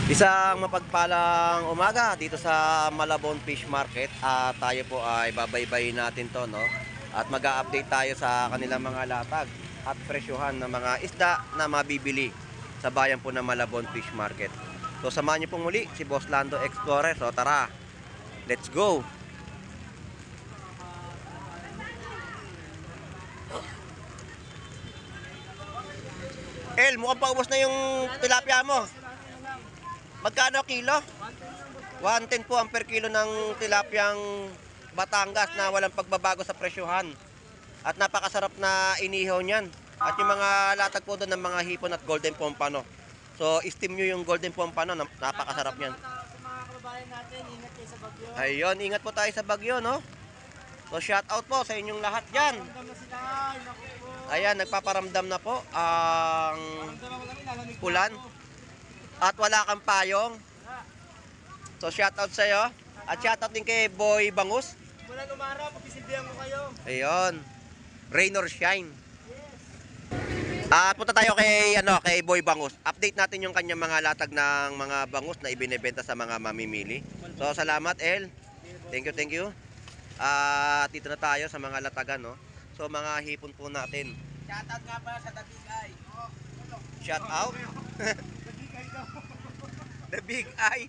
Isang mapagpalang umaga dito sa Malabon Fish Market. Tayo po ay babaybayin natin to, no? At mag-a-update tayo sa kanilang mga latag at presyuhan ng mga isda na mabibili sa bayan po ng Malabon Fish Market. So samahan niyo pong muli si Boss Lando Explorer. So tara, let's go! El, mukhang paubos na yung tilapia mo. Magkano kilo? 110 po ang per kilo ng tilapyang Batangas na walang pagbabago sa presyuhan. At napakasarap na inihaw niyan. At yung mga latag po doon ng mga hipon at golden pompano. So, steam nyo yung golden pompano, napakasarap niyan. Ayun, ingat po tayo sa bagyo, no? So, shout out po sa inyong lahat dyan. Ayan, nagpaparamdam na po ang ulan. At wala kang payong. So shoutout sa iyo. At shoutout din kay Boy Bangus. Mula umaraw, papisilbihan ko kayo. Ayun. Rain or shine. At punta tayo kay kay Boy Bangus. Update natin yung kanyang mga latag ng mga bangus na ibinebenta sa mga mamimili. So salamat, El. Thank you. At dito na tayo sa mga latagan, no. So mga hipon po natin. Shoutout nga pala sa The Big Eye. Shout out. The Big Eye.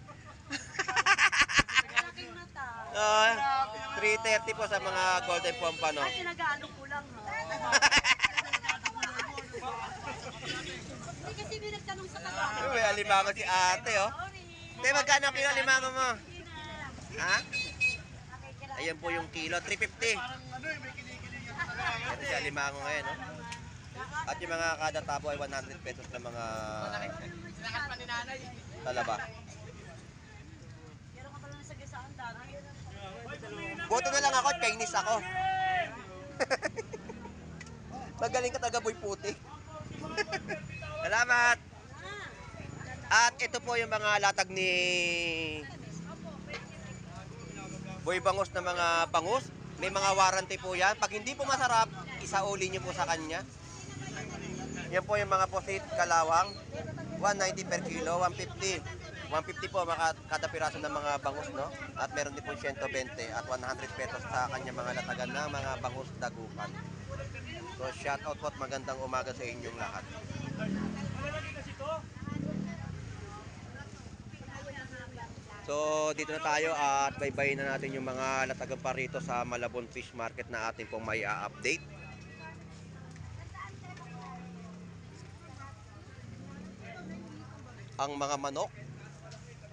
330 po sa mga golden pompano. Ay, nag-ano ko lang, ha? Hindi kasi binagtanong sa taga. May alimango si ate, oh. Te, magkano ang kilo alimango mo? Ha? Ayan po yung kilo, 350. Ito si alimango ngayon, no? At yung mga kada tabo ay 100 pesos na mga talaba. Boto na lang ako, Chinese ako. Magaling ka taga Boy Puti. Salamat. At ito po yung mga latag ni Boy Bangus na mga bangus. May mga warranty po yan. Pag hindi po masarap, isauli nyo po sa kanya. Yan po yung mga posit kalawang. 190 per kilo, 150. 150 po kada piraso ng mga bangus, no? At meron din po 120 at 100 pesos sa kanya mga latagan ng mga bangus dagupan. So shout out po at magandang umaga sa inyong lahat. So dito na tayo at baybayin na natin yung mga latagan pa rito sa Malabon Fish Market na ating pong may update. Ang mga manok,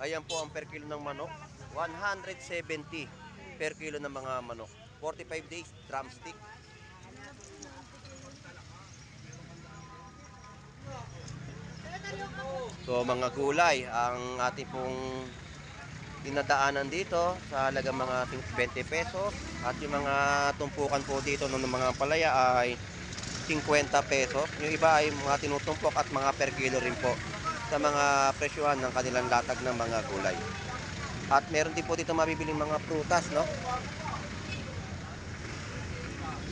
ayan po ang per kilo ng manok, 170 per kilo ng mga manok. 45 days, drumstick. So mga gulay, ang ating pong dinadaanan dito sa halagang mga 20 pesos. At yung mga tumpukan po dito ng mga palaya ay 50 pesos. Yung iba ay mga tinutumpok at mga per kilo rin po sa mga presyuhan ng kanilang latag ng mga gulay. At meron din po dito mabibiling mga prutas, no?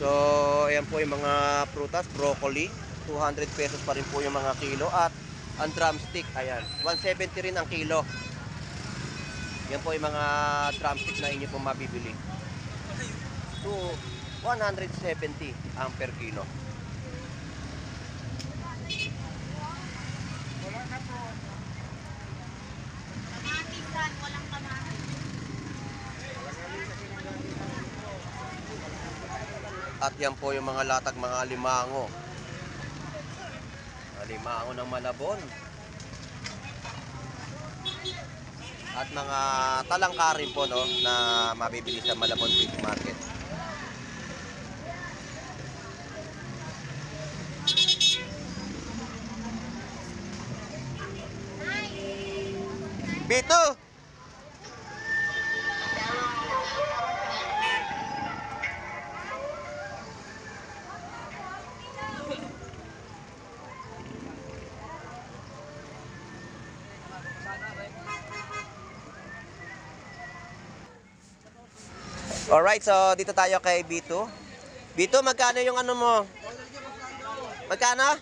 So, ayan po yung mga prutas, broccoli, 200 pesos pa rin po yung mga kilo. At ang drumstick, ayan, 170 rin ang kilo. Yan po yung mga drumstick na inyo po mabibili. So, 170 ang per kilo. At yan po yung mga latag, mga alimango. Alimango ng Malabon. At mga talangka rin po, no, na mabibili sa Malabon Fish Market. Bito! Alright, so dito tayo kay B2. B2, magkano yung ano mo? Magkano?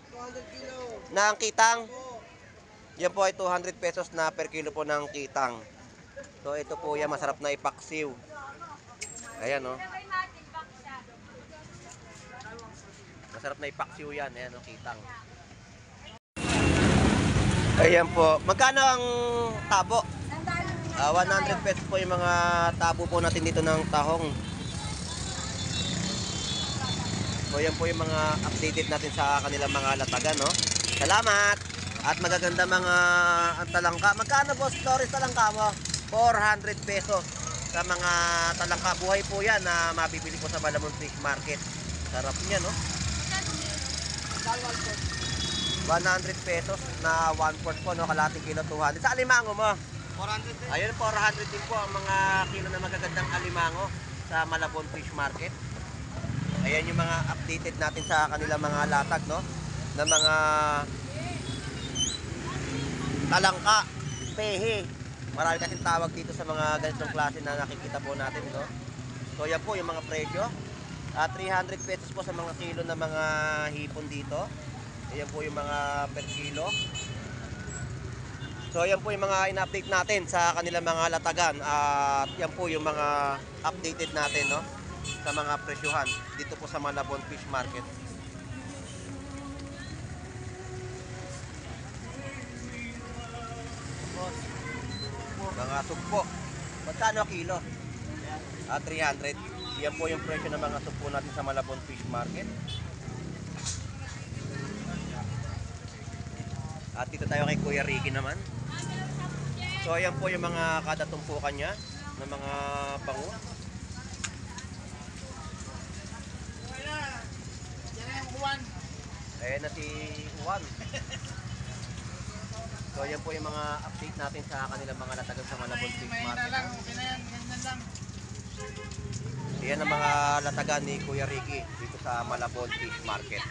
Na ang kitang? Yan po ay 200 pesos na per kilo po ng kitang. So ito po yan, masarap na ipaksiw. Ayan o. Masarap na ipaksiw yan. Ayan o, kitang. Ayan po. Magkano ang tabo? 100 pesos po yung mga tabo po natin dito ng tahong. So yan po yung mga updated natin sa kanilang mga latagan, no? Salamat! At magaganda mga talangka. Magkano po stories talangka mo? 400 pesos sa mga talangka. Buhay po yan na mabibili po sa Malamon Fish Market. Sarap niya, no? 100 pesos na 1/4 po, no? Kalating kilo 200. Sa alimango mo? 400 din. Ayun, 400 din po ang mga kilo na magagandang alimango sa Malabon Fish Market. Ayan yung mga updated natin sa kanilang mga latag, no? Na mga talangka, pehe. Marami kasing tawag dito sa mga ganitong klase na nakikita po natin, no? So yan po yung mga presyo. 300 pesos po sa mga kilo na mga hipon dito. Ayan po yung mga per kilo. So yan po yung mga in-update natin sa kanilang mga latagan at yan po yung mga updated natin, no, sa mga presyuhan dito po sa Malabon Fish Market. Mga sugpo. Magkano kilo? 300. Yan po yung presyo ng mga sugpo natin sa Malabon Fish Market. At dito tayo kay Kuya Ricky naman. So ayan po yung mga kada tumpukan niya ng mga bango. Ayan na si Juan. So ayan po yung mga update natin sa kanilang mga latagan sa Malabon Fish Market. Ayan ang mga latagan ni Kuya Ricky dito sa Malabon Fish Market.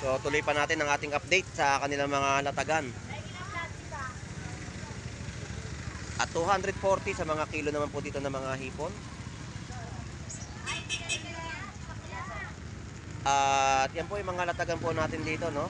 So tuloy pa natin ang ating update sa kanilang mga latagan. At 240 sa mga kilo naman po dito ng mga hipon. At yan po yung mga latagan po natin dito, no?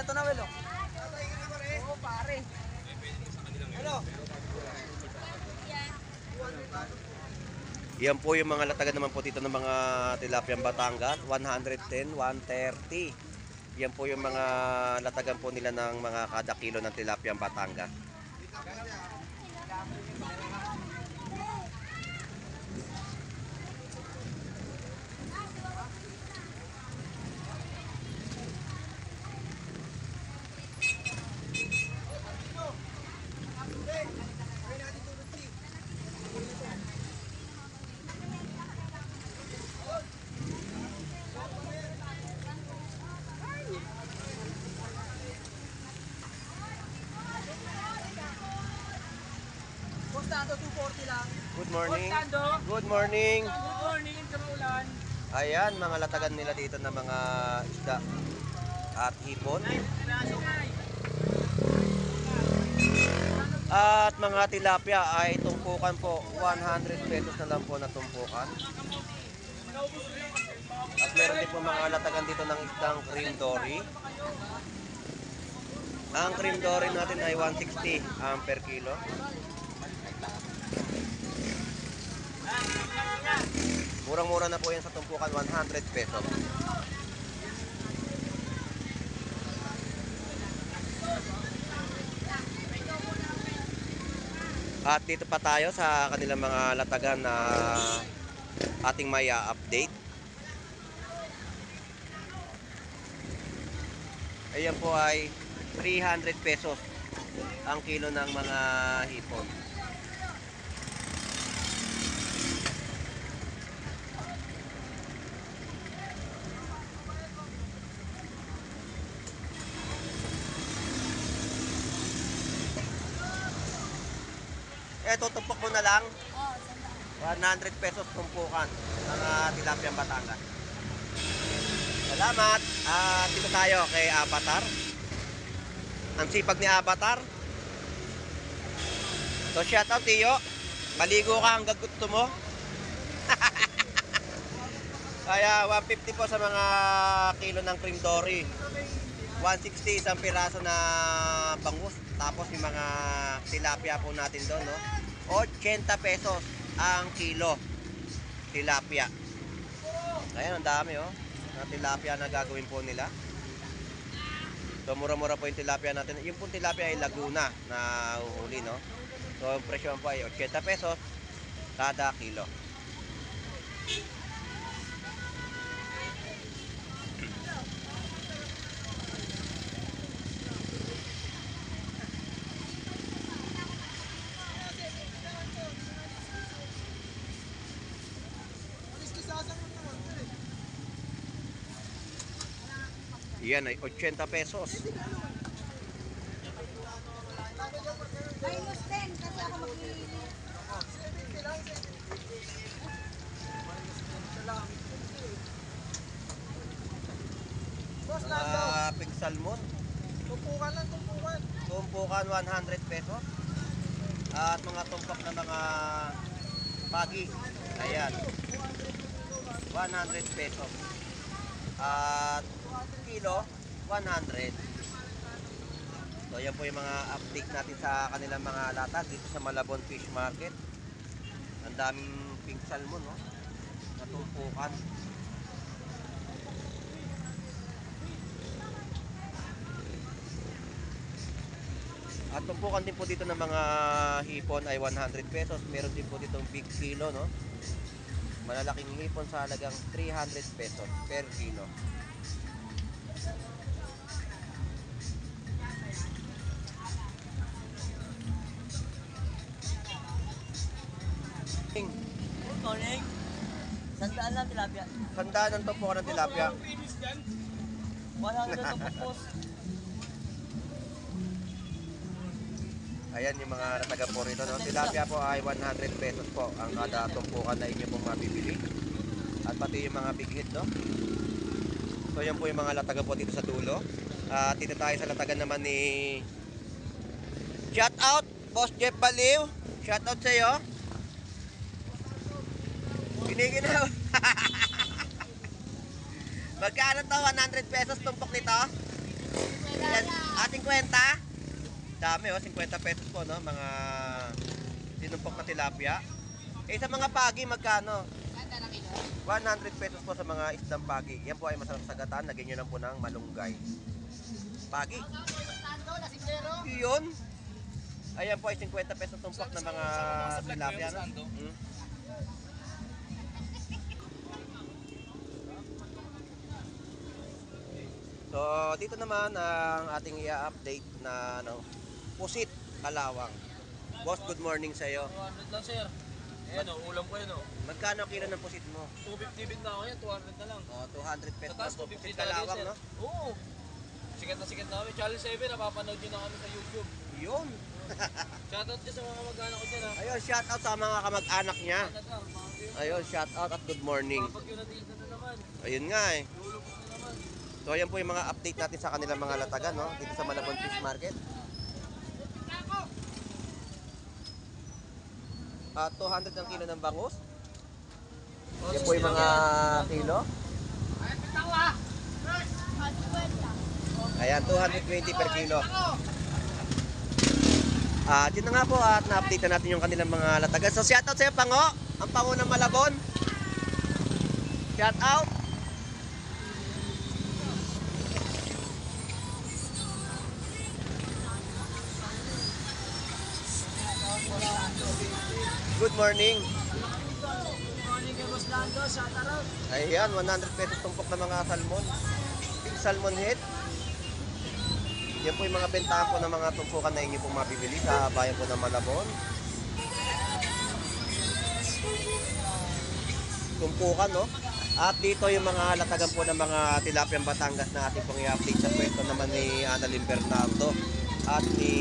Ito na, Welo. Oo, pare. Ano? Yan po yung mga latagan naman po dito ng mga tilapia Batangas, 110, 130. Yan po yung mga latagan po nila ng mga kada kilo ng tilapia Batangas. Postado 240 lang. Good morning. Postado. Good morning. Good morning, Kamulan. Ayan, mga latagan nila dito ng mga isda at hipon. At mga tilapia ay tumpukan po, 100 pesos na lang po na tumpukan. At meron din po mga latagan dito ng isdang cream dory. Ang cream dory natin ay 160 per kilo. Murang-mura na po yan sa tumpukan, 100 pesos. At dito pa tayo sa kanilang mga latagan na ating may update. Ayan po ay 300 pesos ang kilo ng mga hipon. ito, tumpok mo na lang. Oh, sandaan. 100 pesos tumpukan ng tilapia Batangas. Salamat. Dito tayo kay Avatar. Ang sipag ni Avatar. So shout out Tiyo. Maligo ka hanggang gusto mo. Kaya 150 po sa mga kilo ng cream dory. 160 isang piraso na bangus. Tapos yung mga tilapia po natin doon, no? 80 pesos ang kilo tilapia. Ayan, ang dami, oh. Na tilapia na gagawin po nila. So, mura-mura po yung tilapia natin. Yung po tilapia ay Laguna na uhuli, no? So, ang presyo po ay 80 pesos kada kilo. Yan ay 80 pesos. Minus 10 kasi ako maglilinis. Pig salmon. Tumpukan lang, tumpukan. Tumpukan 100 pesos. At mga tumpak na mga pagi. Ayan. 100 pesos. At kilo 100. So yan po yung mga update natin sa kanilang mga latag dito sa Malabon Fish Market. Ang daming pink salmon, no? Natumpukan. At tumpukan din po dito ng mga hipon ay 100 pesos. Meron din po dito big kilo, no? Malalaking hipon sa halagang 300 pesos per kilo. Good morning. Sandaan lang tilapia. Sandaan ng tumpukan ng tilapia. 100 ang pupos. Ayan yung mga nataga po rito, no? Tilapia po ay 100 pesos po ang kada tumpukan na inyo pong mabibili. At pati yung mga big head, no? So yan po yung mga lataga po dito sa dulo. At dito tayo sa latagan naman ni shout out Boss Jeff Baliw. Shout out sa iyo. Giniginaw. Magkano to? 100 pesos tumpok nito? Yan, 50? Dami, oh, 50 pesos po, no? Mga tinumpok na tilapia. Eh, sa mga pagi, magkano? 100 pesos po sa mga isdang pagi. Yan po ay masarap sa gatan. Lagyan nyo lang po ng malunggay. Pagi. Yun. Ayan po ay 50 pesos tumpok na mga tilapia, no? So, dito naman ang ating i-update na pusit kalawang. Boss, good morning sa iyo. 200 lang, sir. Ayan o, ulam ko yun o. Magkano kilo ng pusit mo? 250 bit na ako yan, 200 na lang. Oh, 200 pesos Tatas, po 250 pusit talaga kalawang, sir. no? Oo. Sikat na kami. Channel 7, napapanood nyo na kami sa YouTube. Yun. Shoutout dyan sa mga mag-anak ko dyan ha. Ayun, shout out sa mga kamag-anak niya. Ayun, shout out at good morning. Kapag yun natin na naman, Ayun nga eh. lulubos na naman. So, ayan po yung mga update natin sa kanilang mga latagan, no? Dito sa Malabon Fish Market. At 200 ang kilo ng bangus. Yan po yung mga kilo. Ayan, 220 per kilo. Yun na nga po at na-update na natin yung kanilang mga latagan. So, shout out sa iyo, Pango. Ang Pango ng Malabon. Shout out. Good morning. Good morning kay Boss Lando, shoutout. Ayan, 100 pesos tumpok na mga salmon. Big salmon head. Yan po yung mga bentahan po ng mga tumpukan na inyo pong mabibili sa bayan po ng Malabon. Tumpukan, no? At dito yung mga latagan po ng mga tilapiang Batangas na ating pong i-update sa pwesto naman ni Annalyn Bernardo at ni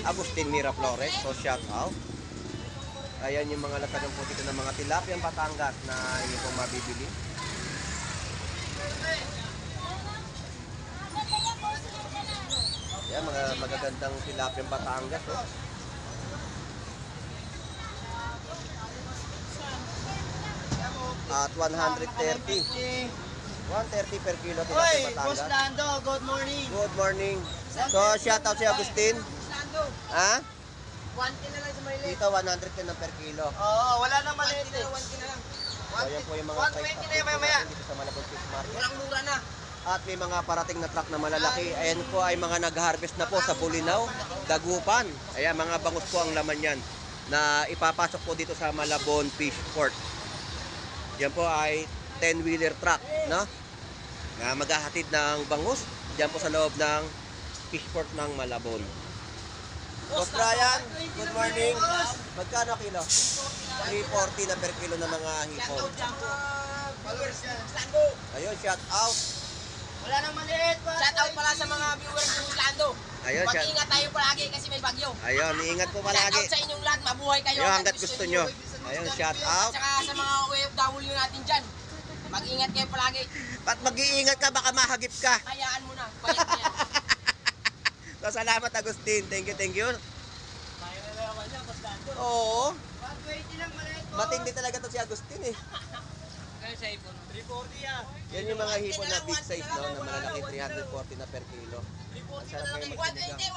Agustin Miraflores. So shout out. Ayan yung mga latagan po dito ng mga tilapiyang Batangas na hindi po mabibili. Ayan, mga magagandang tilapiyang Batangas. Oh. At 130. 130 per kilo tilapiyang Batangas. Lando, good morning. Good morning. So shout out si Agustin. Lando, Ha? 1K na lang sa Maylay. Dito 110 na per kilo. Oo, wala nang maliit eh. 1K na lang. So ayan po yung mga 120 price na yung maya-maya. dito sa Malabon Fish Market. Walang mura na. At may mga parating na truck na malalaki. Ayan po ay mga nag-harvest na po sa Bulinaw, Dagupan. Ayan, mga bangus po ang laman yan na ipapasok po dito sa Malabon Fish Port. Yan po ay 10-wheeler truck, no? Na maghahatid ng bangus diyan po sa loob ng fish port ng Malabon. Boss Brian, good morning. Magkano kilo? 340 na per kilo ng mga hipon. Lando, Ayun, shout out. wala nang maliit pa. Shout out pala sa mga viewers ng Lando. Ayun, shout. Mag-ingat tayo palagi kasi may bagyo. Ayun, iingat po Shout palagi. out sa inyong lahat, mabuhay kayo. Ayun, hanggat gusto nyo. Ayun, shout out. At saka sa mga OFW natin dyan, mag-ingat kayo palagi. Ba't mag-iingat ka? Baka mahagip ka. Hayaan mo na, payat na yan. So, salamat Agustin. Thank you, thank you. Kaya na naman niya, Boss Lando. Oo. 120 lang maliit po. Matindi talaga to si Agustin eh. Kaya sa ipon. 340 ah. Yan yung mga hipon na big size no, na malalaki 340 na per kilo. Ang sarap ngayon 120, magsinigang.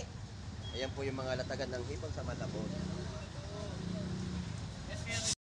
120. Ayan po yung mga latagan ng hipon sa Malabon.